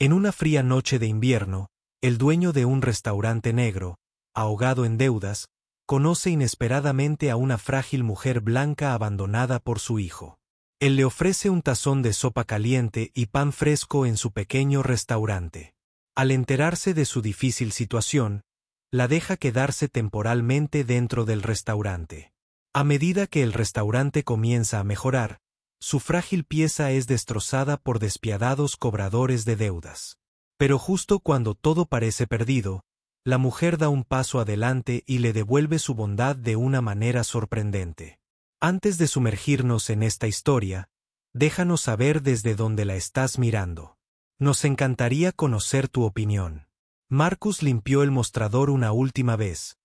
En una fría noche de invierno, el dueño de un restaurante negro, ahogado en deudas, conoce inesperadamente a una frágil mujer blanca abandonada por su hijo. Él le ofrece un tazón de sopa caliente y pan fresco en su pequeño restaurante. Al enterarse de su difícil situación, la deja quedarse temporalmente dentro del restaurante. A medida que el restaurante comienza a mejorar, su frágil pieza es destrozada por despiadados cobradores de deudas. Pero justo cuando todo parece perdido, la mujer da un paso adelante y le devuelve su bondad de una manera sorprendente. Antes de sumergirnos en esta historia, déjanos saber desde dónde la estás mirando. Nos encantaría conocer tu opinión. Marcus limpió el mostrador una última vez.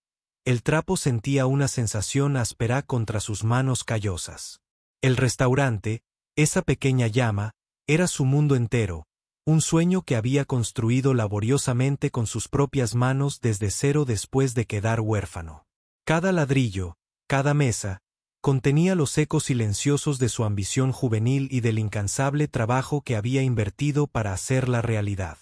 El trapo sentía una sensación áspera contra sus manos callosas. El restaurante, esa pequeña llama, era su mundo entero, un sueño que había construido laboriosamente con sus propias manos desde cero después de quedar huérfano. Cada ladrillo, cada mesa, contenía los ecos silenciosos de su ambición juvenil y del incansable trabajo que había invertido para hacerla realidad.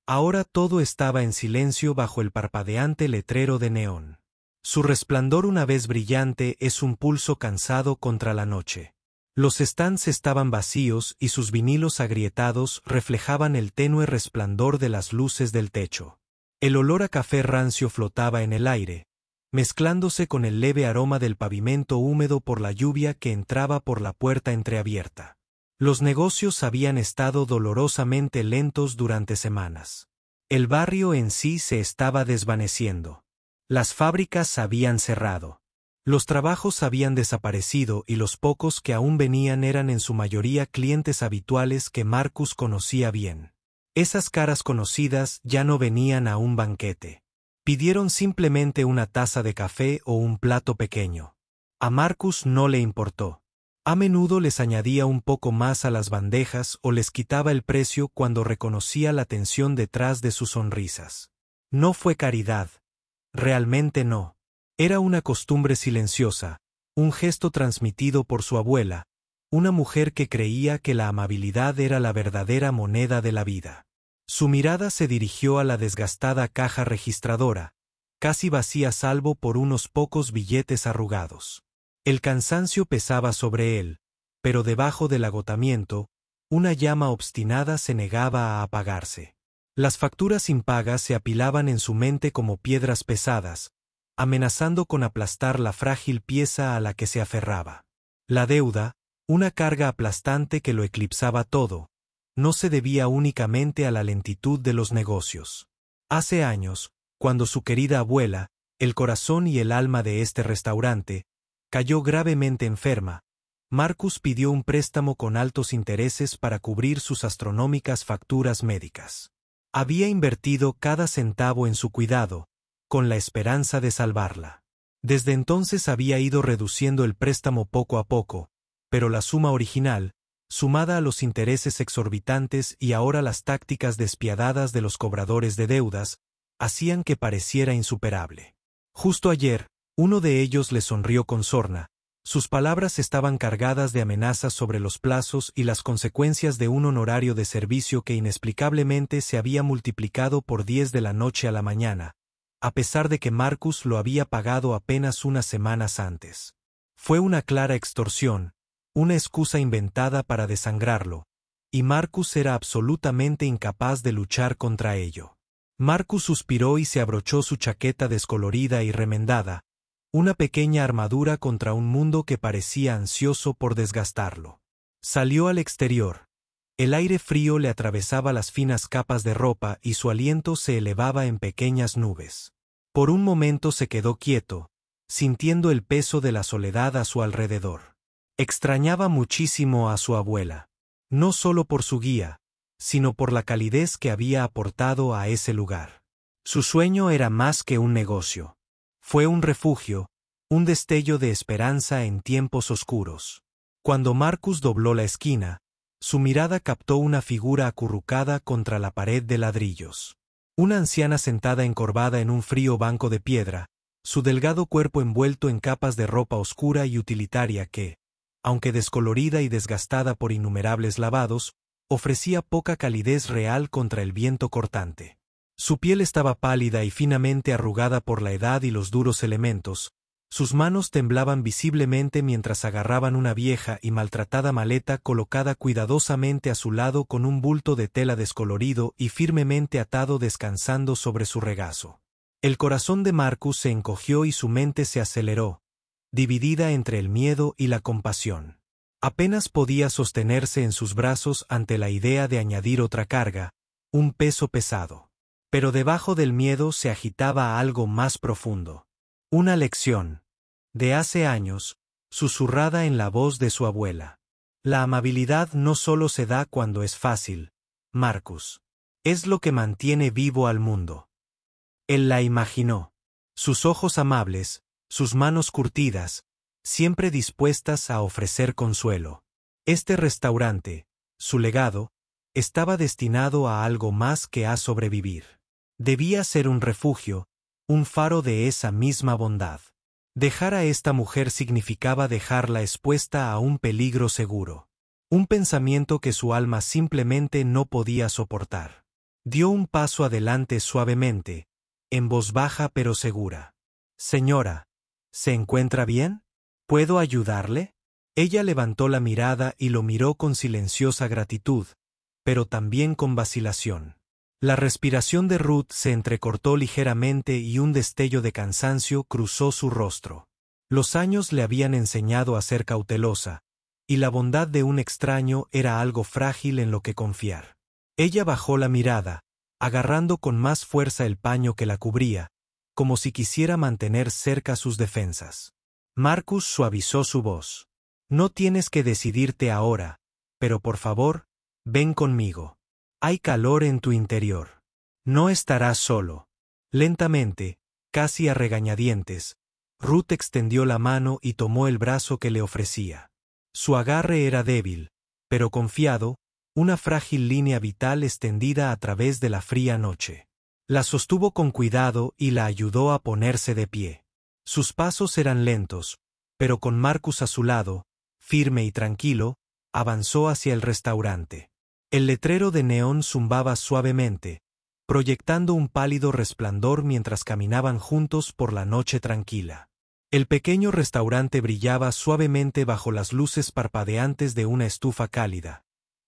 Ahora todo estaba en silencio bajo el parpadeante letrero de neón. Su resplandor una vez brillante es un pulso cansado contra la noche. Los stands estaban vacíos y sus vinilos agrietados reflejaban el tenue resplandor de las luces del techo. El olor a café rancio flotaba en el aire, mezclándose con el leve aroma del pavimento húmedo por la lluvia que entraba por la puerta entreabierta. Los negocios habían estado dolorosamente lentos durante semanas. El barrio en sí se estaba desvaneciendo. Las fábricas habían cerrado. Los trabajos habían desaparecido y los pocos que aún venían eran en su mayoría clientes habituales que Marcus conocía bien. Esas caras conocidas ya no venían a un banquete. Pidieron simplemente una taza de café o un plato pequeño. A Marcus no le importó. A menudo les añadía un poco más a las bandejas o les quitaba el precio cuando reconocía la tensión detrás de sus sonrisas. No fue caridad. Realmente no. Era una costumbre silenciosa, un gesto transmitido por su abuela, una mujer que creía que la amabilidad era la verdadera moneda de la vida. Su mirada se dirigió a la desgastada caja registradora, casi vacía salvo por unos pocos billetes arrugados. El cansancio pesaba sobre él, pero debajo del agotamiento, una llama obstinada se negaba a apagarse. Las facturas impagas se apilaban en su mente como piedras pesadas, amenazando con aplastar la frágil pieza a la que se aferraba. La deuda, una carga aplastante que lo eclipsaba todo, no se debía únicamente a la lentitud de los negocios. Hace años, cuando su querida abuela, el corazón y el alma de este restaurante, cayó gravemente enferma, Marcus pidió un préstamo con altos intereses para cubrir sus astronómicas facturas médicas. Había invertido cada centavo en su cuidado, con la esperanza de salvarla. Desde entonces había ido reduciendo el préstamo poco a poco, pero la suma original, sumada a los intereses exorbitantes y ahora las tácticas despiadadas de los cobradores de deudas, hacían que pareciera insuperable. Justo ayer, uno de ellos le sonrió con sorna. Sus palabras estaban cargadas de amenazas sobre los plazos y las consecuencias de un honorario de servicio que inexplicablemente se había multiplicado por 10 de la noche a la mañana, a pesar de que Marcus lo había pagado apenas unas semanas antes. Fue una clara extorsión, una excusa inventada para desangrarlo, y Marcus era absolutamente incapaz de luchar contra ello. Marcus suspiró y se abrochó su chaqueta descolorida y remendada, una pequeña armadura contra un mundo que parecía ansioso por desgastarlo. Salió al exterior. El aire frío le atravesaba las finas capas de ropa y su aliento se elevaba en pequeñas nubes. Por un momento se quedó quieto, sintiendo el peso de la soledad a su alrededor. Extrañaba muchísimo a su abuela, no solo por su guía, sino por la calidez que había aportado a ese lugar. Su sueño era más que un negocio. Fue un refugio, un destello de esperanza en tiempos oscuros. Cuando Marcus dobló la esquina, su mirada captó una figura acurrucada contra la pared de ladrillos. Una anciana sentada encorvada en un frío banco de piedra, su delgado cuerpo envuelto en capas de ropa oscura y utilitaria que, aunque descolorida y desgastada por innumerables lavados, ofrecía poca calidez real contra el viento cortante. Su piel estaba pálida y finamente arrugada por la edad y los duros elementos. Sus manos temblaban visiblemente mientras agarraban una vieja y maltratada maleta colocada cuidadosamente a su lado con un bulto de tela descolorido y firmemente atado descansando sobre su regazo. El corazón de Marcus se encogió y su mente se aceleró, dividida entre el miedo y la compasión. Apenas podía sostenerse en sus brazos ante la idea de añadir otra carga, un peso pesado. Pero debajo del miedo se agitaba algo más profundo. Una lección, de hace años, susurrada en la voz de su abuela. La amabilidad no solo se da cuando es fácil, Marcus. Es lo que mantiene vivo al mundo. Él la imaginó. Sus ojos amables, sus manos curtidas, siempre dispuestas a ofrecer consuelo. Este restaurante, su legado, estaba destinado a algo más que a sobrevivir. Debía ser un refugio, un faro de esa misma bondad. Dejar a esta mujer significaba dejarla expuesta a un peligro seguro. Un pensamiento que su alma simplemente no podía soportar. Dio un paso adelante suavemente, en voz baja pero segura. Señora, ¿se encuentra bien? ¿Puedo ayudarle? Ella levantó la mirada y lo miró con silenciosa gratitud, pero también con vacilación. La respiración de Ruth se entrecortó ligeramente y un destello de cansancio cruzó su rostro. Los años le habían enseñado a ser cautelosa, y la bondad de un extraño era algo frágil en lo que confiar. Ella bajó la mirada, agarrando con más fuerza el paño que la cubría, como si quisiera mantener cerca sus defensas. Marcus suavizó su voz. No tienes que decidirte ahora, pero por favor, ven conmigo. Hay calor en tu interior. No estarás solo. Lentamente, casi a regañadientes, Ruth extendió la mano y tomó el brazo que le ofrecía. Su agarre era débil, pero confiado, una frágil línea vital extendida a través de la fría noche. La sostuvo con cuidado y la ayudó a ponerse de pie. Sus pasos eran lentos, pero con Marcus a su lado, firme y tranquilo, avanzó hacia el restaurante. El letrero de neón zumbaba suavemente, proyectando un pálido resplandor mientras caminaban juntos por la noche tranquila. El pequeño restaurante brillaba suavemente bajo las luces parpadeantes de una estufa cálida.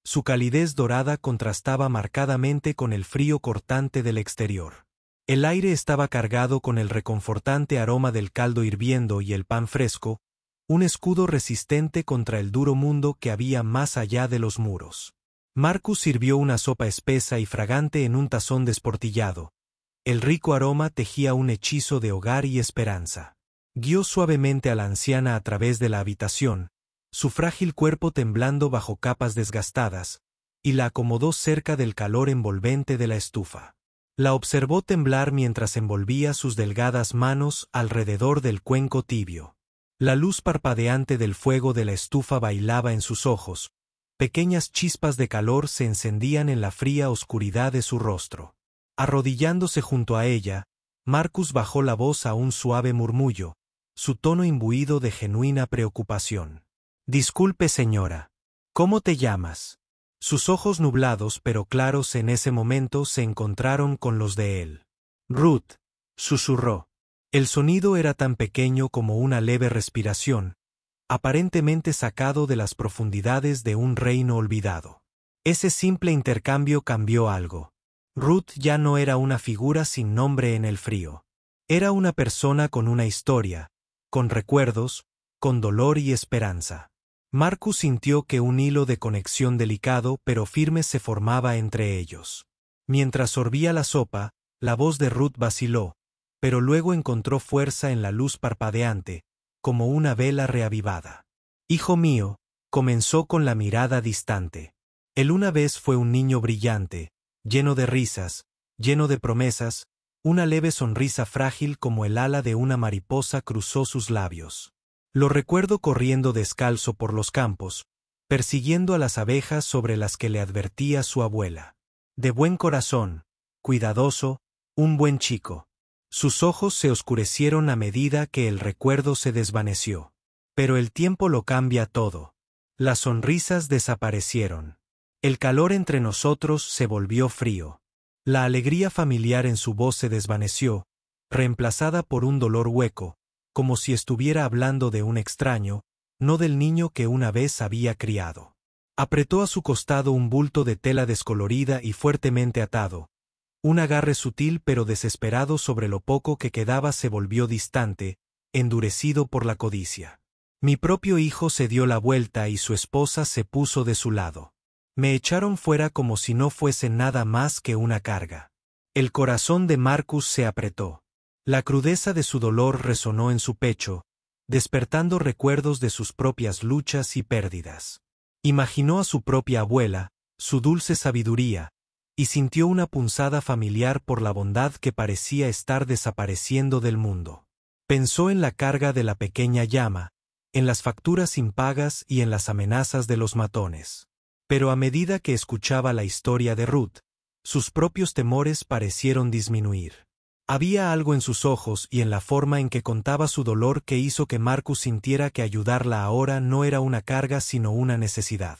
Su calidez dorada contrastaba marcadamente con el frío cortante del exterior. El aire estaba cargado con el reconfortante aroma del caldo hirviendo y el pan fresco, un escudo resistente contra el duro mundo que había más allá de los muros. Marcus sirvió una sopa espesa y fragante en un tazón desportillado. El rico aroma tejía un hechizo de hogar y esperanza. Guió suavemente a la anciana a través de la habitación, su frágil cuerpo temblando bajo capas desgastadas, y la acomodó cerca del calor envolvente de la estufa. La observó temblar mientras envolvía sus delgadas manos alrededor del cuenco tibio. La luz parpadeante del fuego de la estufa bailaba en sus ojos. Pequeñas chispas de calor se encendían en la fría oscuridad de su rostro. Arrodillándose junto a ella, Marcus bajó la voz a un suave murmullo, su tono imbuido de genuina preocupación. Disculpe, señora. ¿Cómo te llamas? Sus ojos nublados pero claros en ese momento se encontraron con los de él. Ruth, susurró. El sonido era tan pequeño como una leve respiración, aparentemente sacado de las profundidades de un reino olvidado. Ese simple intercambio cambió algo. Ruth ya no era una figura sin nombre en el frío. Era una persona con una historia, con recuerdos, con dolor y esperanza. Marcus sintió que un hilo de conexión delicado pero firme se formaba entre ellos. Mientras sorbía la sopa, la voz de Ruth vaciló, pero luego encontró fuerza en la luz parpadeante, como una vela reavivada. Hijo mío, comenzó con la mirada distante. Él una vez fue un niño brillante, lleno de risas, lleno de promesas, una leve sonrisa frágil como el ala de una mariposa cruzó sus labios. Lo recuerdo corriendo descalzo por los campos, persiguiendo a las abejas sobre las que le advertía su abuela. De buen corazón, cuidadoso, un buen chico. Sus ojos se oscurecieron a medida que el recuerdo se desvaneció. Pero el tiempo lo cambia todo. Las sonrisas desaparecieron. El calor entre nosotros se volvió frío. La alegría familiar en su voz se desvaneció, reemplazada por un dolor hueco, como si estuviera hablando de un extraño, no del niño que una vez había criado. Apretó a su costado un bulto de tela descolorida y fuertemente atado. Un agarre sutil pero desesperado sobre lo poco que quedaba se volvió distante, endurecido por la codicia. Mi propio hijo se dio la vuelta y su esposa se puso de su lado. Me echaron fuera como si no fuese nada más que una carga. El corazón de Marcus se apretó. La crudeza de su dolor resonó en su pecho, despertando recuerdos de sus propias luchas y pérdidas. Imaginó a su propia abuela, su dulce sabiduría, y sintió una punzada familiar por la bondad que parecía estar desapareciendo del mundo. Pensó en la carga de la pequeña llama, en las facturas impagas y en las amenazas de los matones. Pero a medida que escuchaba la historia de Ruth, sus propios temores parecieron disminuir. Había algo en sus ojos y en la forma en que contaba su dolor que hizo que Marcus sintiera que ayudarla ahora no era una carga sino una necesidad.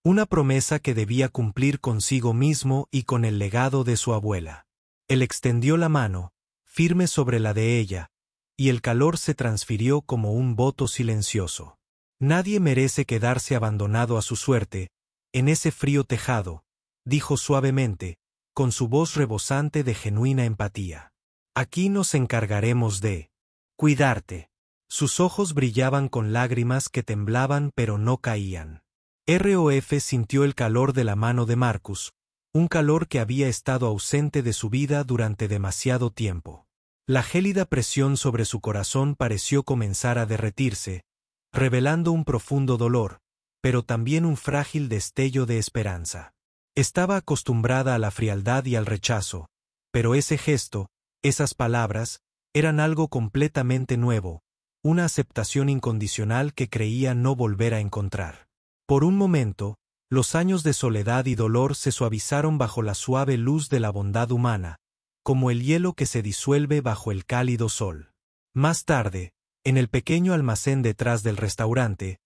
Una promesa que debía cumplir consigo mismo y con el legado de su abuela. Él extendió la mano, firme sobre la de ella, y el calor se transfirió como un voto silencioso. Nadie merece quedarse abandonado a su suerte, en ese frío tejado, dijo suavemente, con su voz rebosante de genuina empatía. Aquí nos encargaremos de cuidarte. Sus ojos brillaban con lágrimas que temblaban pero no caían. ROF sintió el calor de la mano de Marcus, un calor que había estado ausente de su vida durante demasiado tiempo. La gélida presión sobre su corazón pareció comenzar a derretirse, revelando un profundo dolor, pero también un frágil destello de esperanza. Estaba acostumbrada a la frialdad y al rechazo, pero ese gesto, esas palabras, eran algo completamente nuevo, una aceptación incondicional que creía no volver a encontrar. Por un momento, los años de soledad y dolor se suavizaron bajo la suave luz de la bondad humana, como el hielo que se disuelve bajo el cálido sol. Más tarde, en el pequeño almacén detrás del restaurante,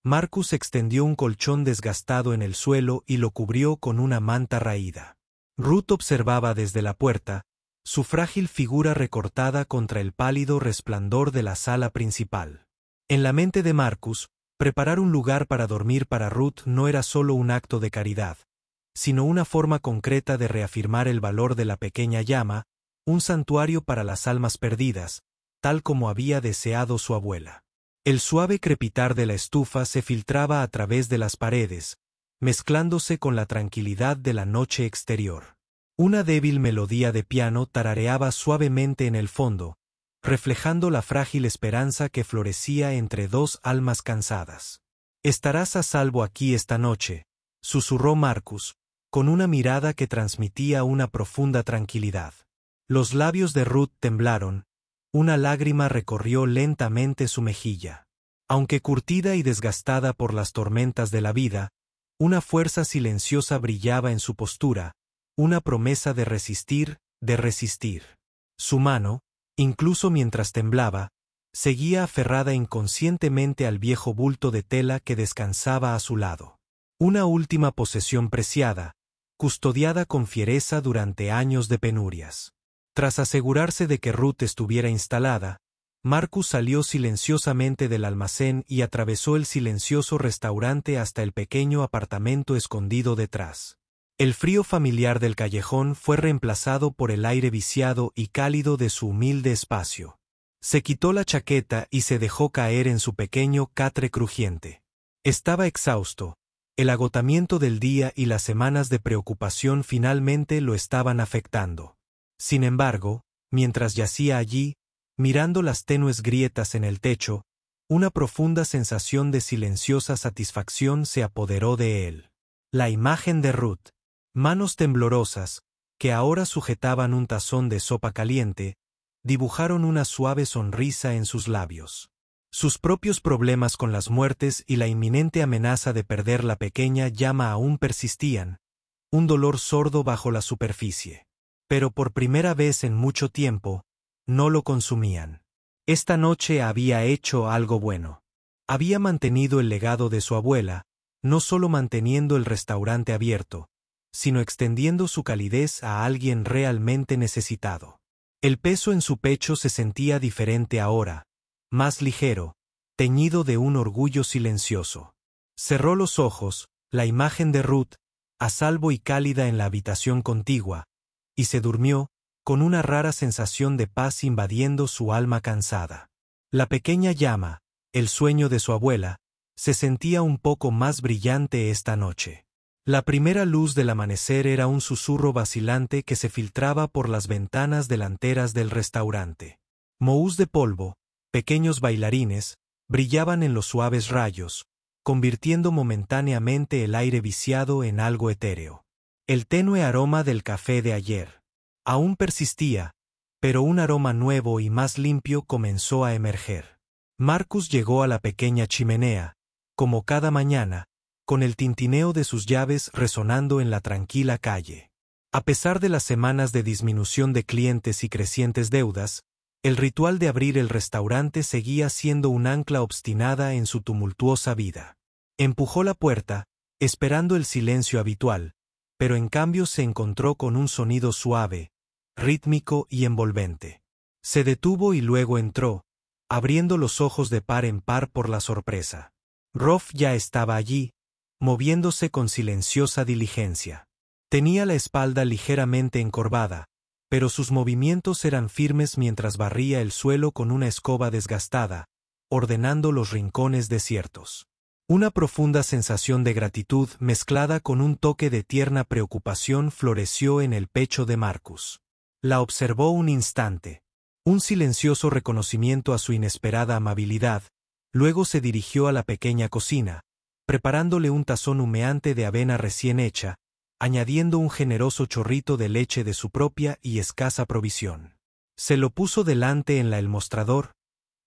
Marcus extendió un colchón desgastado en el suelo y lo cubrió con una manta raída. Ruth observaba desde la puerta, su frágil figura recortada contra el pálido resplandor de la sala principal. En la mente de Marcus, preparar un lugar para dormir para Ruth no era solo un acto de caridad, sino una forma concreta de reafirmar el valor de la pequeña llama, un santuario para las almas perdidas, tal como había deseado su abuela. El suave crepitar de la estufa se filtraba a través de las paredes, mezclándose con la tranquilidad de la noche exterior. Una débil melodía de piano tarareaba suavemente en el fondo, reflejando la frágil esperanza que florecía entre dos almas cansadas. «Estarás a salvo aquí esta noche», susurró Marcus, con una mirada que transmitía una profunda tranquilidad. Los labios de Ruth temblaron, una lágrima recorrió lentamente su mejilla. Aunque curtida y desgastada por las tormentas de la vida, una fuerza silenciosa brillaba en su postura, una promesa de resistir, de resistir. Su mano, incluso mientras temblaba, seguía aferrada inconscientemente al viejo bulto de tela que descansaba a su lado. Una última posesión preciada, custodiada con fiereza durante años de penurias. Tras asegurarse de que Ruth estuviera instalada, Marcus salió silenciosamente del almacén y atravesó el silencioso restaurante hasta el pequeño apartamento escondido detrás. El frío familiar del callejón fue reemplazado por el aire viciado y cálido de su humilde espacio. Se quitó la chaqueta y se dejó caer en su pequeño catre crujiente. Estaba exhausto. El agotamiento del día y las semanas de preocupación finalmente lo estaban afectando. Sin embargo, mientras yacía allí, mirando las tenues grietas en el techo, una profunda sensación de silenciosa satisfacción se apoderó de él. La imagen de Ruth, manos temblorosas, que ahora sujetaban un tazón de sopa caliente, dibujaron una suave sonrisa en sus labios. Sus propios problemas con las muertes y la inminente amenaza de perder la pequeña llama aún persistían, un dolor sordo bajo la superficie. Pero por primera vez en mucho tiempo, no lo consumían. Esta noche había hecho algo bueno. Había mantenido el legado de su abuela, no solo manteniendo el restaurante abierto, sino extendiendo su calidez a alguien realmente necesitado. El peso en su pecho se sentía diferente ahora, más ligero, teñido de un orgullo silencioso. Cerró los ojos, la imagen de Ruth, a salvo y cálida en la habitación contigua, y se durmió, con una rara sensación de paz invadiendo su alma cansada. La pequeña llama, el sueño de su abuela, se sentía un poco más brillante esta noche. La primera luz del amanecer era un susurro vacilante que se filtraba por las ventanas delanteras del restaurante. Mohús de polvo, pequeños bailarines, brillaban en los suaves rayos, convirtiendo momentáneamente el aire viciado en algo etéreo. El tenue aroma del café de ayer aún persistía, pero un aroma nuevo y más limpio comenzó a emerger. Marcus llegó a la pequeña chimenea, como cada mañana, con el tintineo de sus llaves resonando en la tranquila calle. A pesar de las semanas de disminución de clientes y crecientes deudas, el ritual de abrir el restaurante seguía siendo un ancla obstinada en su tumultuosa vida. Empujó la puerta, esperando el silencio habitual, pero en cambio se encontró con un sonido suave, rítmico y envolvente. Se detuvo y luego entró, abriendo los ojos de par en par por la sorpresa. Rolf ya estaba allí, moviéndose con silenciosa diligencia. Tenía la espalda ligeramente encorvada, pero sus movimientos eran firmes mientras barría el suelo con una escoba desgastada, ordenando los rincones desiertos. Una profunda sensación de gratitud mezclada con un toque de tierna preocupación floreció en el pecho de Marcus. La observó un instante. Un silencioso reconocimiento a su inesperada amabilidad, luego se dirigió a la pequeña cocina, preparándole un tazón humeante de avena recién hecha, añadiendo un generoso chorrito de leche de su propia y escasa provisión. Se lo puso delante en el mostrador,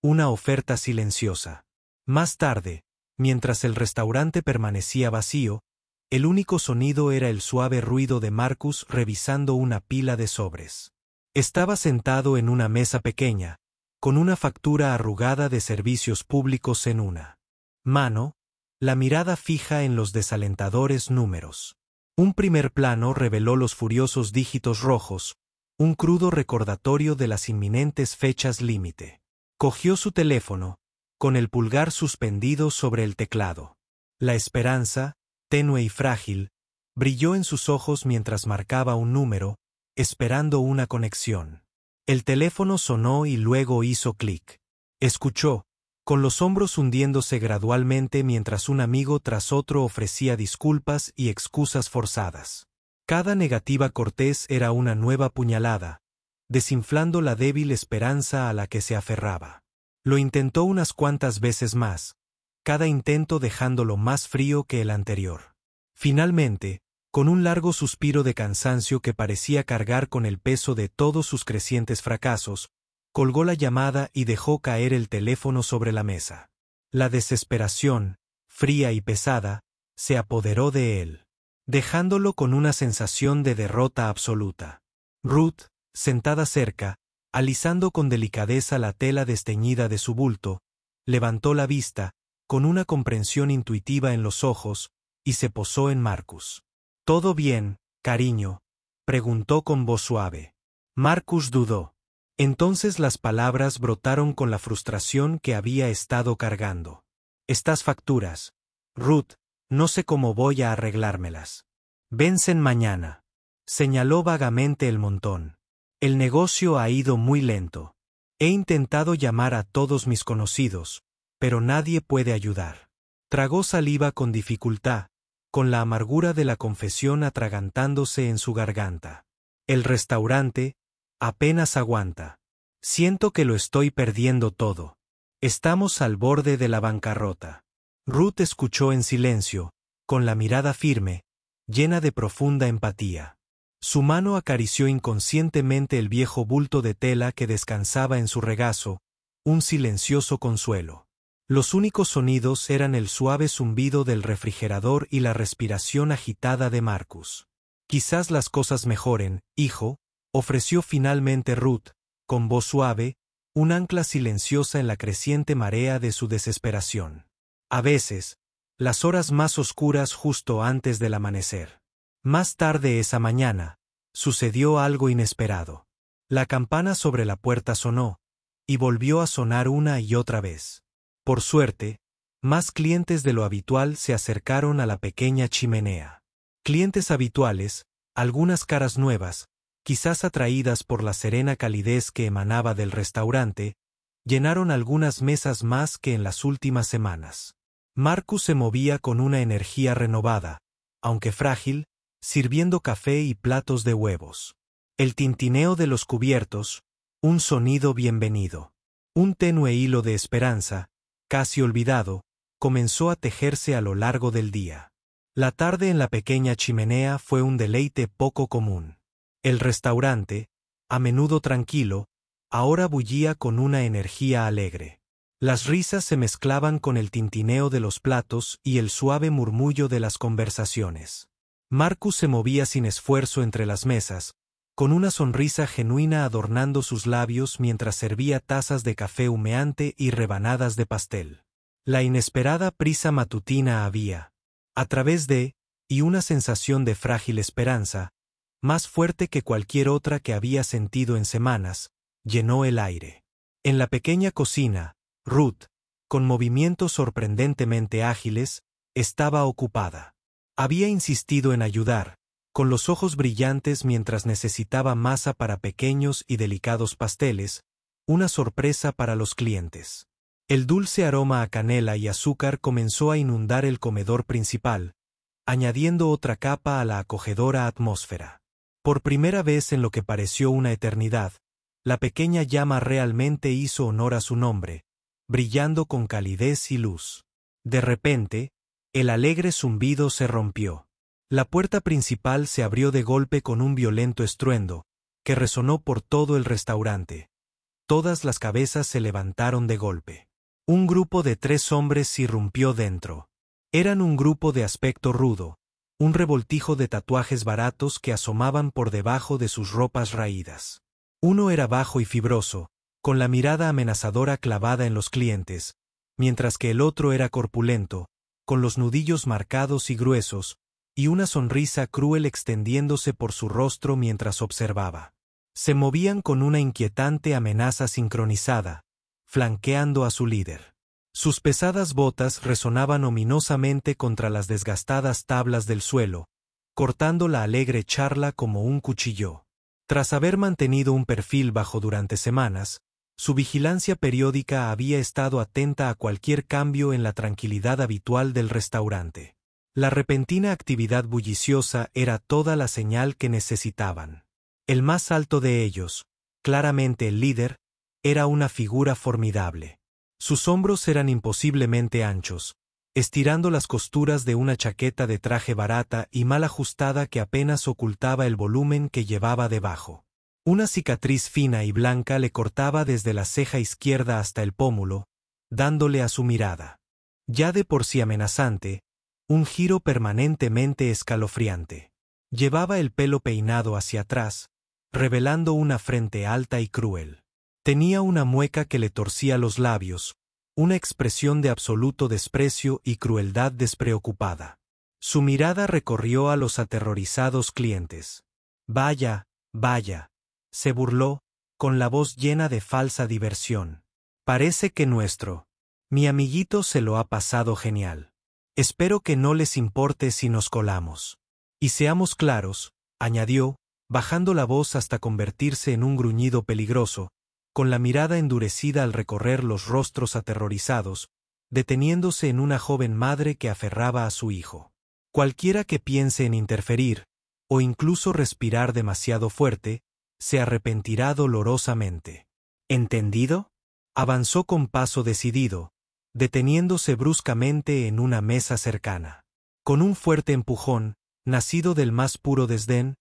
una oferta silenciosa. Más tarde, mientras el restaurante permanecía vacío, el único sonido era el suave ruido de Marcus revisando una pila de sobres. Estaba sentado en una mesa pequeña, con una factura arrugada de servicios públicos en una mano, la mirada fija en los desalentadores números. Un primer plano reveló los furiosos dígitos rojos, un crudo recordatorio de las inminentes fechas límite. Cogió su teléfono, con el pulgar suspendido sobre el teclado. La esperanza, tenue y frágil, brilló en sus ojos mientras marcaba un número, esperando una conexión. El teléfono sonó y luego hizo clic. Escuchó, con los hombros hundiéndose gradualmente mientras un amigo tras otro ofrecía disculpas y excusas forzadas. Cada negativa cortés era una nueva puñalada, desinflando la débil esperanza a la que se aferraba. Lo intentó unas cuantas veces más, cada intento dejándolo más frío que el anterior. Finalmente, con un largo suspiro de cansancio que parecía cargar con el peso de todos sus crecientes fracasos, colgó la llamada y dejó caer el teléfono sobre la mesa. La desesperación, fría y pesada, se apoderó de él, dejándolo con una sensación de derrota absoluta. Ruth, sentada cerca, alisando con delicadeza la tela desteñida de su bulto, levantó la vista, con una comprensión intuitiva en los ojos, y se posó en Marcus. «¿Todo bien, cariño?», preguntó con voz suave. Marcus dudó. Entonces las palabras brotaron con la frustración que había estado cargando. «Estas facturas, Ruth, no sé cómo voy a arreglármelas. Vencen mañana», señaló vagamente el montón. «El negocio ha ido muy lento. He intentado llamar a todos mis conocidos, pero nadie puede ayudar». Tragó saliva con dificultad, con la amargura de la confesión atragantándose en su garganta. «El restaurante apenas aguanta. Siento que lo estoy perdiendo todo. Estamos al borde de la bancarrota». Ruth escuchó en silencio, con la mirada firme, llena de profunda empatía. Su mano acarició inconscientemente el viejo bulto de tela que descansaba en su regazo, un silencioso consuelo. Los únicos sonidos eran el suave zumbido del refrigerador y la respiración agitada de Marcus. «Quizás las cosas mejoren, hijo», ofreció finalmente Ruth, con voz suave, un ancla silenciosa en la creciente marea de su desesperación. «A veces, las horas más oscuras justo antes del amanecer. Más tarde esa mañana, sucedió algo inesperado. La campana sobre la puerta sonó, y volvió a sonar una y otra vez. Por suerte, más clientes de lo habitual se acercaron a la pequeña chimenea. Clientes habituales, algunas caras nuevas, quizás atraídas por la serena calidez que emanaba del restaurante, llenaron algunas mesas más que en las últimas semanas. Marcus se movía con una energía renovada, aunque frágil, sirviendo café y platos de huevos. El tintineo de los cubiertos, un sonido bienvenido. Un tenue hilo de esperanza, casi olvidado, comenzó a tejerse a lo largo del día. La tarde en la pequeña chimenea fue un deleite poco común. El restaurante, a menudo tranquilo, ahora bullía con una energía alegre. Las risas se mezclaban con el tintineo de los platos y el suave murmullo de las conversaciones. Marcus se movía sin esfuerzo entre las mesas, con una sonrisa genuina adornando sus labios mientras servía tazas de café humeante y rebanadas de pastel. La inesperada prisa matutina había, a través de, y una sensación de frágil esperanza, más fuerte que cualquier otra que había sentido en semanas, llenó el aire. En la pequeña cocina, Ruth, con movimientos sorprendentemente ágiles, estaba ocupada. Había insistido en ayudar, con los ojos brillantes mientras necesitaba masa para pequeños y delicados pasteles, una sorpresa para los clientes. El dulce aroma a canela y azúcar comenzó a inundar el comedor principal, añadiendo otra capa a la acogedora atmósfera. Por primera vez en lo que pareció una eternidad, la pequeña llama realmente hizo honor a su nombre, brillando con calidez y luz. De repente, el alegre zumbido se rompió. La puerta principal se abrió de golpe con un violento estruendo, que resonó por todo el restaurante. Todas las cabezas se levantaron de golpe. Un grupo de 3 hombres irrumpió dentro. Eran un grupo de aspecto rudo, un revoltijo de tatuajes baratos que asomaban por debajo de sus ropas raídas. Uno era bajo y fibroso, con la mirada amenazadora clavada en los clientes, mientras que el otro era corpulento, con los nudillos marcados y gruesos, y una sonrisa cruel extendiéndose por su rostro mientras observaba. Se movían con una inquietante amenaza sincronizada, flanqueando a su líder. Sus pesadas botas resonaban ominosamente contra las desgastadas tablas del suelo, cortando la alegre charla como un cuchillo. Tras haber mantenido un perfil bajo durante semanas, su vigilancia periódica había estado atenta a cualquier cambio en la tranquilidad habitual del restaurante. La repentina actividad bulliciosa era toda la señal que necesitaban. El más alto de ellos, claramente el líder, era una figura formidable. Sus hombros eran imposiblemente anchos, estirando las costuras de una chaqueta de traje barata y mal ajustada que apenas ocultaba el volumen que llevaba debajo. Una cicatriz fina y blanca le cortaba desde la ceja izquierda hasta el pómulo, dándole a su mirada, ya de por sí amenazante, un giro permanentemente escalofriante. Llevaba el pelo peinado hacia atrás, revelando una frente alta y cruel. Tenía una mueca que le torcía los labios, una expresión de absoluto desprecio y crueldad despreocupada. Su mirada recorrió a los aterrorizados clientes. «Vaya, vaya», se burló, con la voz llena de falsa diversión. «Parece que mi amiguito se lo ha pasado genial. Espero que no les importe si nos colamos. Y seamos claros», añadió, bajando la voz hasta convertirse en un gruñido peligroso, con la mirada endurecida al recorrer los rostros aterrorizados, deteniéndose en una joven madre que aferraba a su hijo. Cualquiera que piense en interferir, o incluso respirar demasiado fuerte, se arrepentirá dolorosamente. ¿Entendido? Avanzó con paso decidido, deteniéndose bruscamente en una mesa cercana. Con un fuerte empujón, nacido del más puro desdén,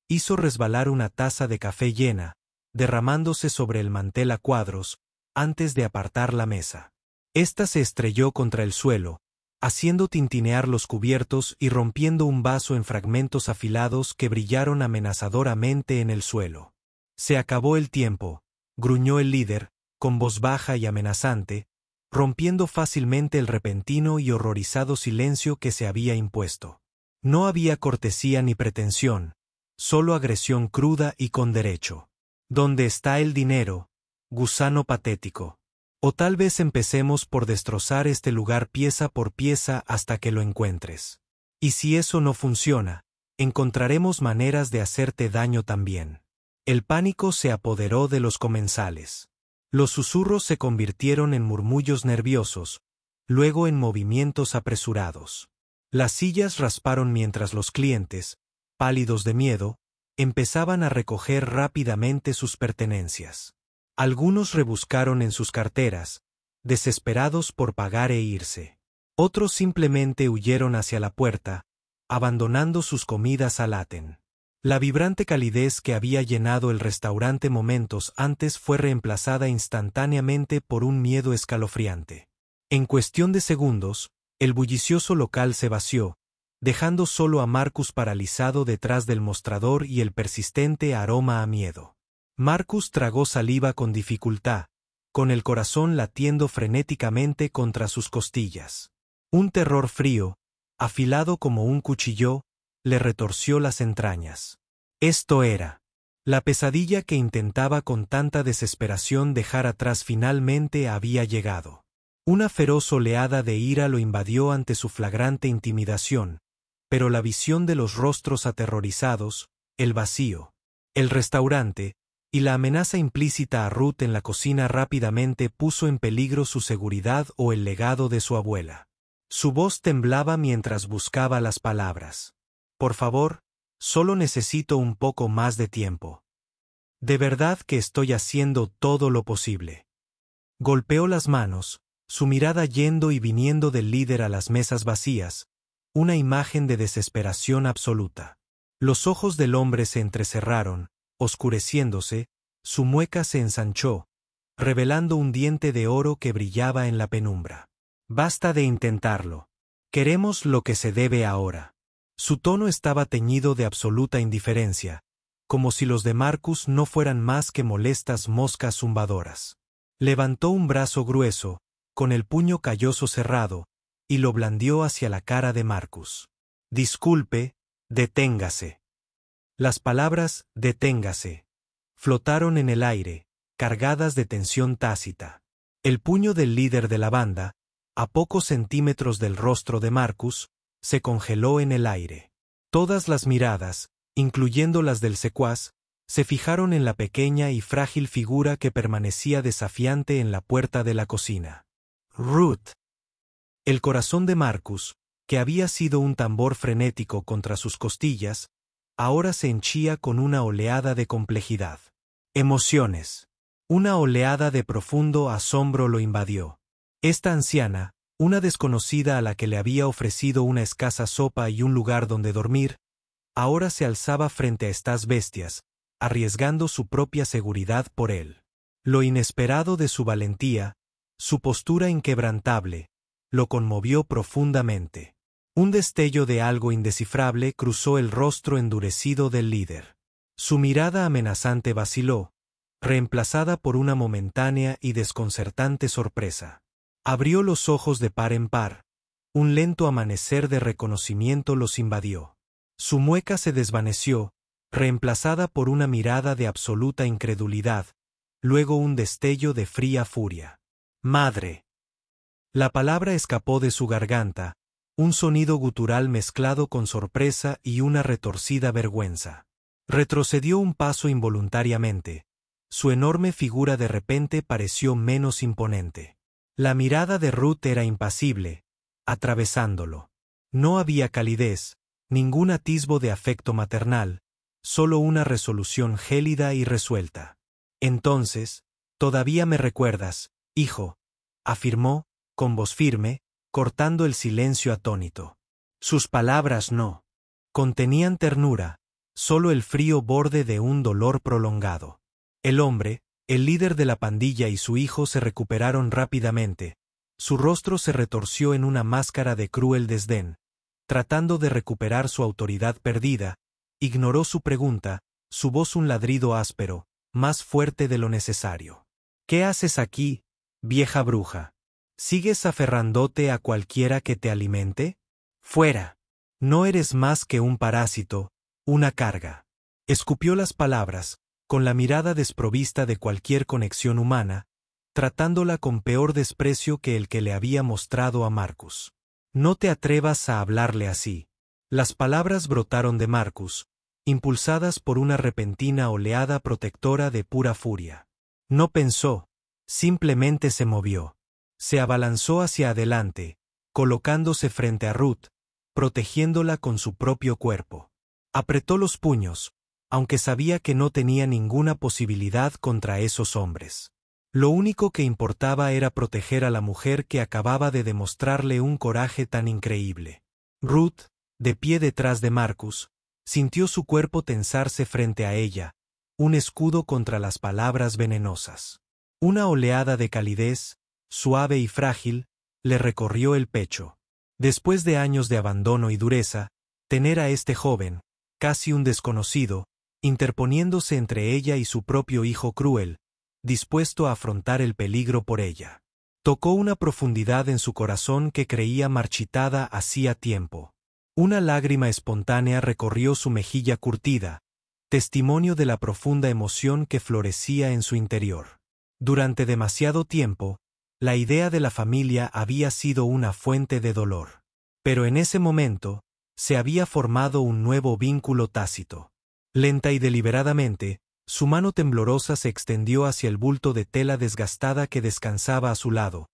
hizo resbalar una taza de café llena, derramándose sobre el mantel a cuadros, antes de apartar la mesa. Esta se estrelló contra el suelo, haciendo tintinear los cubiertos y rompiendo un vaso en fragmentos afilados que brillaron amenazadoramente en el suelo. «Se acabó el tiempo», gruñó el líder, con voz baja y amenazante, rompiendo fácilmente el repentino y horrorizado silencio que se había impuesto. No había cortesía ni pretensión, solo agresión cruda y con derecho. ¿Dónde está el dinero, gusano patético? O tal vez empecemos por destrozar este lugar pieza por pieza hasta que lo encuentres. Y si eso no funciona, encontraremos maneras de hacerte daño también. El pánico se apoderó de los comensales. Los susurros se convirtieron en murmullos nerviosos, luego en movimientos apresurados. Las sillas rasparon mientras los clientes, pálidos de miedo, empezaban a recoger rápidamente sus pertenencias. Algunos rebuscaron en sus carteras, desesperados por pagar e irse. Otros simplemente huyeron hacia la puerta, abandonando sus comidas al Aten. La vibrante calidez que había llenado el restaurante momentos antes fue reemplazada instantáneamente por un miedo escalofriante. En cuestión de segundos, el bullicioso local se vació, dejando solo a Marcus paralizado detrás del mostrador y el persistente aroma a miedo. Marcus tragó saliva con dificultad, con el corazón latiendo frenéticamente contra sus costillas. Un terror frío, afilado como un cuchillo, le retorció las entrañas. Esto era la pesadilla que intentaba con tanta desesperación dejar atrás. Finalmente había llegado. Una feroz oleada de ira lo invadió ante su flagrante intimidación, pero la visión de los rostros aterrorizados, el vacío, el restaurante, y la amenaza implícita a Ruth en la cocina rápidamente puso en peligro su seguridad o el legado de su abuela. Su voz temblaba mientras buscaba las palabras. Por favor, solo necesito un poco más de tiempo. De verdad que estoy haciendo todo lo posible. Golpeó las manos, su mirada yendo y viniendo del líder a las mesas vacías, una imagen de desesperación absoluta. Los ojos del hombre se entrecerraron, oscureciéndose, su mueca se ensanchó, revelando un diente de oro que brillaba en la penumbra. Basta de intentarlo. Queremos lo que se debe ahora. Su tono estaba teñido de absoluta indiferencia, como si los de Marcus no fueran más que molestas moscas zumbadoras. Levantó un brazo grueso, con el puño calloso cerrado, y lo blandió hacia la cara de Marcus. Disculpe, deténgase. Las palabras «deténgase» flotaron en el aire, cargadas de tensión tácita. El puño del líder de la banda, a pocos centímetros del rostro de Marcus, se congeló en el aire. Todas las miradas, incluyendo las del secuaz, se fijaron en la pequeña y frágil figura que permanecía desafiante en la puerta de la cocina. Ruth. El corazón de Marcus, que había sido un tambor frenético contra sus costillas, ahora se henchía con una oleada de complejidad. Emociones. Una oleada de profundo asombro lo invadió. Esta anciana, una desconocida a la que le había ofrecido una escasa sopa y un lugar donde dormir, ahora se alzaba frente a estas bestias, arriesgando su propia seguridad por él. Lo inesperado de su valentía, su postura inquebrantable, lo conmovió profundamente. Un destello de algo indescifrable cruzó el rostro endurecido del líder. Su mirada amenazante vaciló, reemplazada por una momentánea y desconcertante sorpresa. Abrió los ojos de par en par, un lento amanecer de reconocimiento los invadió. Su mueca se desvaneció, reemplazada por una mirada de absoluta incredulidad, luego un destello de fría furia. «Madre». La palabra escapó de su garganta, un sonido gutural mezclado con sorpresa y una retorcida vergüenza. Retrocedió un paso involuntariamente. Su enorme figura de repente pareció menos imponente. La mirada de Ruth era impasible, atravesándolo. No había calidez, ningún atisbo de afecto maternal, solo una resolución gélida y resuelta. Entonces, «Todavía me recuerdas, hijo», afirmó, con voz firme, cortando el silencio atónito. Sus palabras no contenían ternura, solo el frío borde de un dolor prolongado. El hombre, el líder de la pandilla y su hijo se recuperaron rápidamente. Su rostro se retorció en una máscara de cruel desdén. Tratando de recuperar su autoridad perdida, ignoró su pregunta, su voz un ladrido áspero, más fuerte de lo necesario. «¿Qué haces aquí, vieja bruja?» ¿Sigues aferrándote a cualquiera que te alimente? Fuera. No eres más que un parásito, una carga. Escupió las palabras, con la mirada desprovista de cualquier conexión humana, tratándola con peor desprecio que el que le había mostrado a Marcus. No te atrevas a hablarle así. Las palabras brotaron de Marcus, impulsadas por una repentina oleada protectora de pura furia. No pensó, simplemente se movió. Se abalanzó hacia adelante, colocándose frente a Ruth, protegiéndola con su propio cuerpo. Apretó los puños, aunque sabía que no tenía ninguna posibilidad contra esos hombres. Lo único que importaba era proteger a la mujer que acababa de demostrarle un coraje tan increíble. Ruth, de pie detrás de Marcus, sintió su cuerpo tensarse frente a ella, un escudo contra las palabras venenosas. Una oleada de calidez, suave y frágil, le recorrió el pecho. Después de años de abandono y dureza, tener a este joven, casi un desconocido, interponiéndose entre ella y su propio hijo cruel, dispuesto a afrontar el peligro por ella. Tocó una profundidad en su corazón que creía marchitada hacía tiempo. Una lágrima espontánea recorrió su mejilla curtida, testimonio de la profunda emoción que florecía en su interior. Durante demasiado tiempo, la idea de la familia había sido una fuente de dolor. Pero en ese momento, se había formado un nuevo vínculo tácito. Lenta y deliberadamente, su mano temblorosa se extendió hacia el bulto de tela desgastada que descansaba a su lado,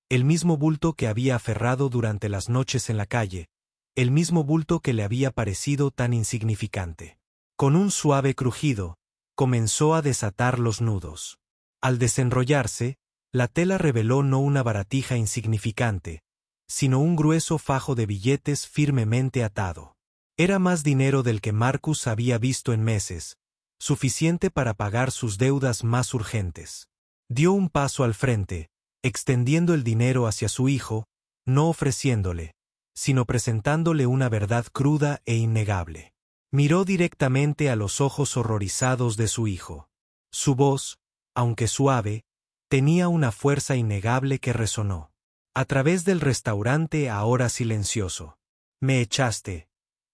el mismo bulto que había aferrado durante las noches en la calle, el mismo bulto que le había parecido tan insignificante. Con un suave crujido, comenzó a desatar los nudos. Al desenrollarse, la tela reveló no una baratija insignificante, sino un grueso fajo de billetes firmemente atado. Era más dinero del que Marcus había visto en meses, suficiente para pagar sus deudas más urgentes. Dio un paso al frente, extendiendo el dinero hacia su hijo, no ofreciéndole, sino presentándole una verdad cruda e innegable. Miró directamente a los ojos horrorizados de su hijo. Su voz, aunque suave, tenía una fuerza innegable que resonó. A través del restaurante ahora silencioso. Me echaste,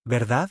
¿verdad?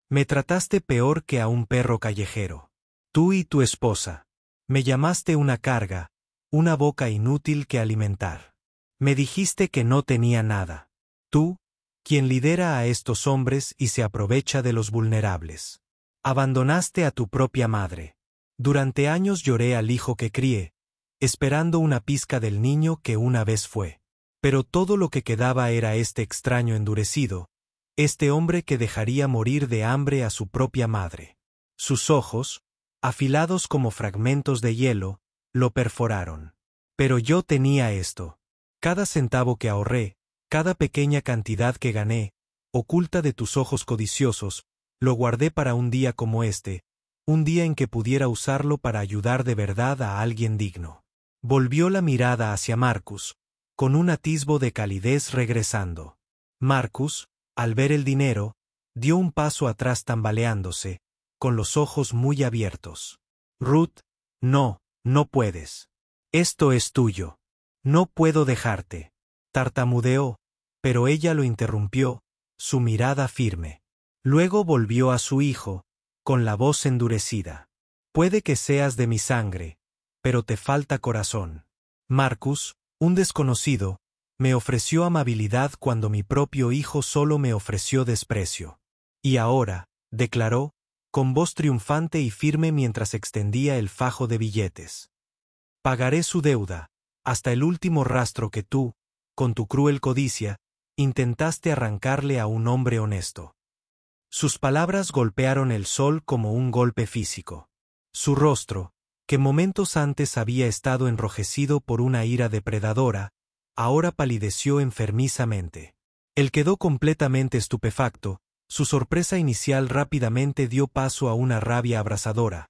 Me trataste peor que a un perro callejero. Tú y tu esposa. Me llamaste una carga, una boca inútil que alimentar. Me dijiste que no tenía nada. Tú, quien lidera a estos hombres y se aprovecha de los vulnerables. Abandonaste a tu propia madre. Durante años lloré al hijo que crié, esperando una pizca del niño que una vez fue. Pero todo lo que quedaba era este extraño endurecido, este hombre que dejaría morir de hambre a su propia madre. Sus ojos, afilados como fragmentos de hielo, lo perforaron. Pero yo tenía esto. Cada centavo que ahorré, cada pequeña cantidad que gané, oculta de tus ojos codiciosos, lo guardé para un día como este, un día en que pudiera usarlo para ayudar de verdad a alguien digno. Volvió la mirada hacia Marcus, con un atisbo de calidez regresando. Marcus, al ver el dinero, dio un paso atrás tambaleándose, con los ojos muy abiertos. Ruth, no, no puedes. Esto es tuyo. No puedo dejarte. Tartamudeó, pero ella lo interrumpió, su mirada firme. Luego volvió a su hijo, con la voz endurecida. Puede que seas de mi sangre, pero te falta corazón. Marcus, un desconocido, me ofreció amabilidad cuando mi propio hijo solo me ofreció desprecio. Y ahora, declaró, con voz triunfante y firme mientras extendía el fajo de billetes. Pagaré su deuda, hasta el último rastro que tú, con tu cruel codicia, intentaste arrancarle a un hombre honesto. Sus palabras golpearon el sol como un golpe físico. Su rostro, que momentos antes había estado enrojecido por una ira depredadora, ahora palideció enfermizamente. Él quedó completamente estupefacto, su sorpresa inicial rápidamente dio paso a una rabia abrasadora,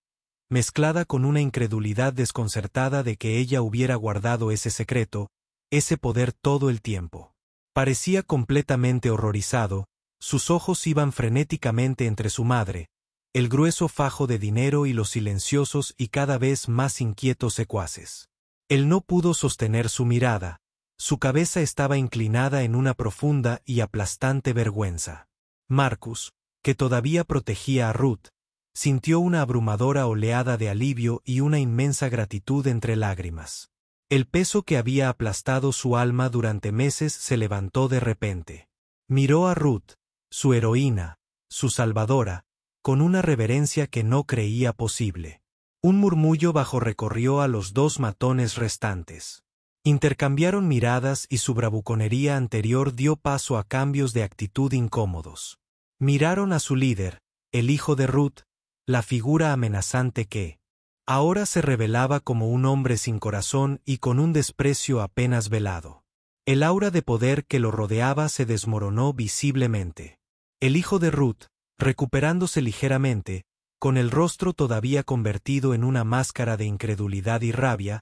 mezclada con una incredulidad desconcertada de que ella hubiera guardado ese secreto, ese poder todo el tiempo. Parecía completamente horrorizado, sus ojos iban frenéticamente entre su madre, el grueso fajo de dinero y los silenciosos y cada vez más inquietos secuaces. Él no pudo sostener su mirada, Su cabeza estaba inclinada en una profunda y aplastante vergüenza. Marcus, que todavía protegía a Ruth, sintió una abrumadora oleada de alivio y una inmensa gratitud entre lágrimas. El peso que había aplastado su alma durante meses se levantó de repente. Miró a Ruth, su heroína, su salvadora, con una reverencia que no creía posible. Un murmullo bajo recorrió a los dos matones restantes. Intercambiaron miradas y su bravuconería anterior dio paso a cambios de actitud incómodos. Miraron a su líder, el hijo de Ruth, la figura amenazante que ahora se revelaba como un hombre sin corazón y con un desprecio apenas velado. El aura de poder que lo rodeaba se desmoronó visiblemente. El hijo de Ruth, recuperándose ligeramente, con el rostro todavía convertido en una máscara de incredulidad y rabia,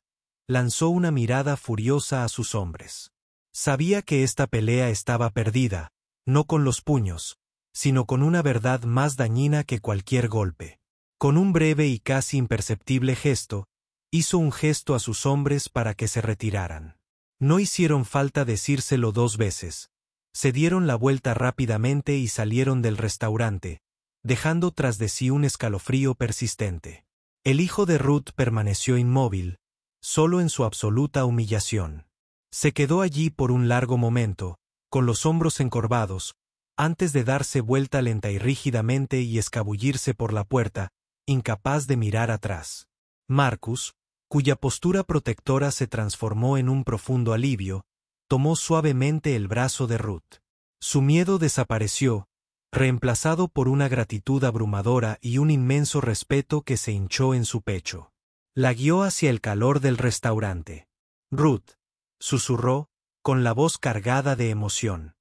lanzó una mirada furiosa a sus hombres. Sabía que esta pelea estaba perdida, no con los puños, sino con una verdad más dañina que cualquier golpe. Con un breve y casi imperceptible gesto, hizo un gesto a sus hombres para que se retiraran. No hicieron falta decírselo 2 veces. Se dieron la vuelta rápidamente y salieron del restaurante, dejando tras de sí un escalofrío persistente. El hijo de Ruth permaneció inmóvil, solo en su absoluta humillación. Se quedó allí por un largo momento, con los hombros encorvados, antes de darse vuelta lenta y rígidamente y escabullirse por la puerta, incapaz de mirar atrás. Marcus, cuya postura protectora se transformó en un profundo alivio, tomó suavemente el brazo de Ruth. Su miedo desapareció, reemplazado por una gratitud abrumadora y un inmenso respeto que se hinchó en su pecho. La guió hacia el calor del restaurante. Ruth, susurró, con la voz cargada de emoción.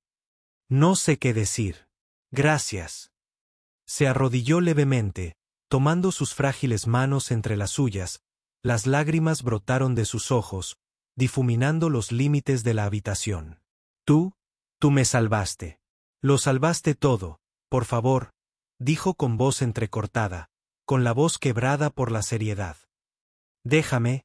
No sé qué decir. Gracias. Se arrodilló levemente, tomando sus frágiles manos entre las suyas, las lágrimas brotaron de sus ojos, difuminando los límites de la habitación. Tú me salvaste. Lo salvaste todo, por favor, dijo con voz entrecortada, con la voz quebrada por la seriedad. Déjame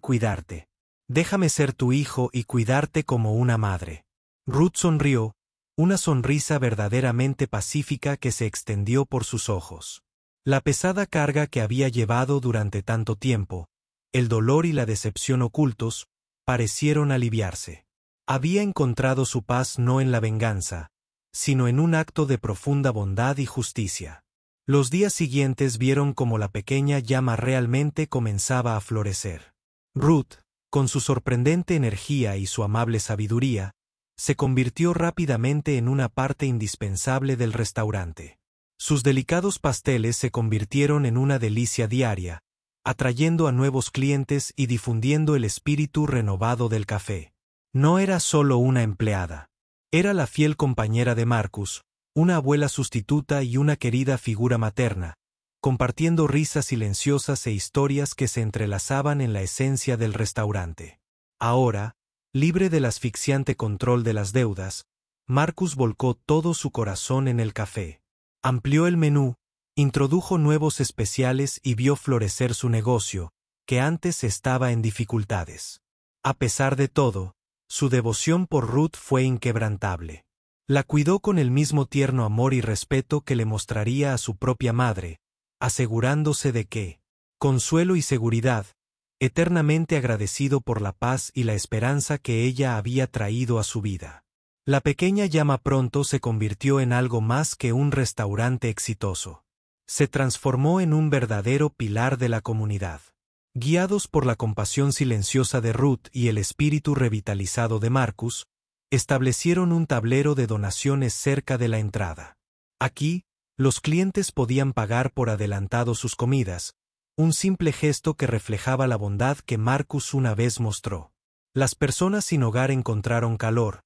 cuidarte. Déjame ser tu hijo y cuidarte como una madre. Ruth sonrió, una sonrisa verdaderamente pacífica que se extendió por sus ojos. La pesada carga que había llevado durante tanto tiempo, el dolor y la decepción ocultos, parecieron aliviarse. Había encontrado su paz no en la venganza, sino en un acto de profunda bondad y justicia. Los días siguientes vieron cómo la pequeña llama realmente comenzaba a florecer. Ruth, con su sorprendente energía y su amable sabiduría, se convirtió rápidamente en una parte indispensable del restaurante. Sus delicados pasteles se convirtieron en una delicia diaria, atrayendo a nuevos clientes y difundiendo el espíritu renovado del café. No era solo una empleada. Era la fiel compañera de Marcus, una abuela sustituta y una querida figura materna, compartiendo risas silenciosas e historias que se entrelazaban en la esencia del restaurante. Ahora, libre del asfixiante control de las deudas, Marcus volcó todo su corazón en el café. Amplió el menú, introdujo nuevos especiales y vio florecer su negocio, que antes estaba en dificultades. A pesar de todo, su devoción por Ruth fue inquebrantable. La cuidó con el mismo tierno amor y respeto que le mostraría a su propia madre, asegurándose de que, consuelo y seguridad, eternamente agradecido por la paz y la esperanza que ella había traído a su vida. La pequeña llama pronto se convirtió en algo más que un restaurante exitoso. Se transformó en un verdadero pilar de la comunidad. Guiados por la compasión silenciosa de Ruth y el espíritu revitalizado de Marcus, establecieron un tablero de donaciones cerca de la entrada. Aquí, los clientes podían pagar por adelantado sus comidas, un simple gesto que reflejaba la bondad que Marcus una vez mostró. Las personas sin hogar encontraron calor,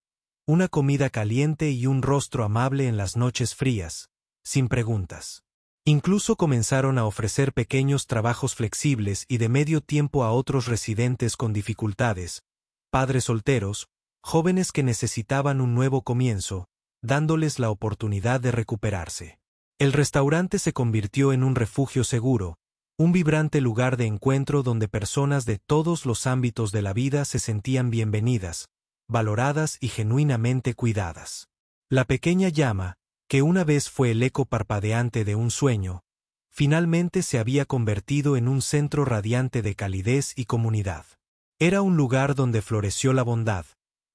una comida caliente y un rostro amable en las noches frías, sin preguntas. Incluso comenzaron a ofrecer pequeños trabajos flexibles y de medio tiempo a otros residentes con dificultades, padres solteros, jóvenes que necesitaban un nuevo comienzo, dándoles la oportunidad de recuperarse. El restaurante se convirtió en un refugio seguro, Un vibrante lugar de encuentro donde personas de todos los ámbitos de la vida se sentían bienvenidas, valoradas y genuinamente cuidadas. La pequeña llama, que una vez fue el eco parpadeante de un sueño, finalmente se había convertido en un centro radiante de calidez y comunidad. Era un lugar donde floreció la bondad,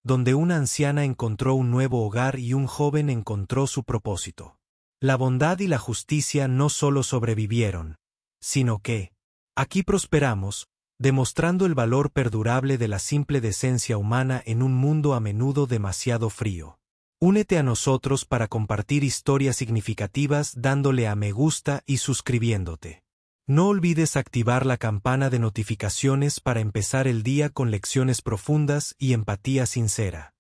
donde una anciana encontró un nuevo hogar y un joven encontró su propósito. La bondad y la justicia no solo sobrevivieron, sino que, aquí prosperamos, demostrando el valor perdurable de la simple decencia humana en un mundo a menudo demasiado frío. Únete a nosotros para compartir historias significativas dándole a me gusta y suscribiéndote. No olvides activar la campana de notificaciones para empezar el día con lecciones profundas y empatía sincera.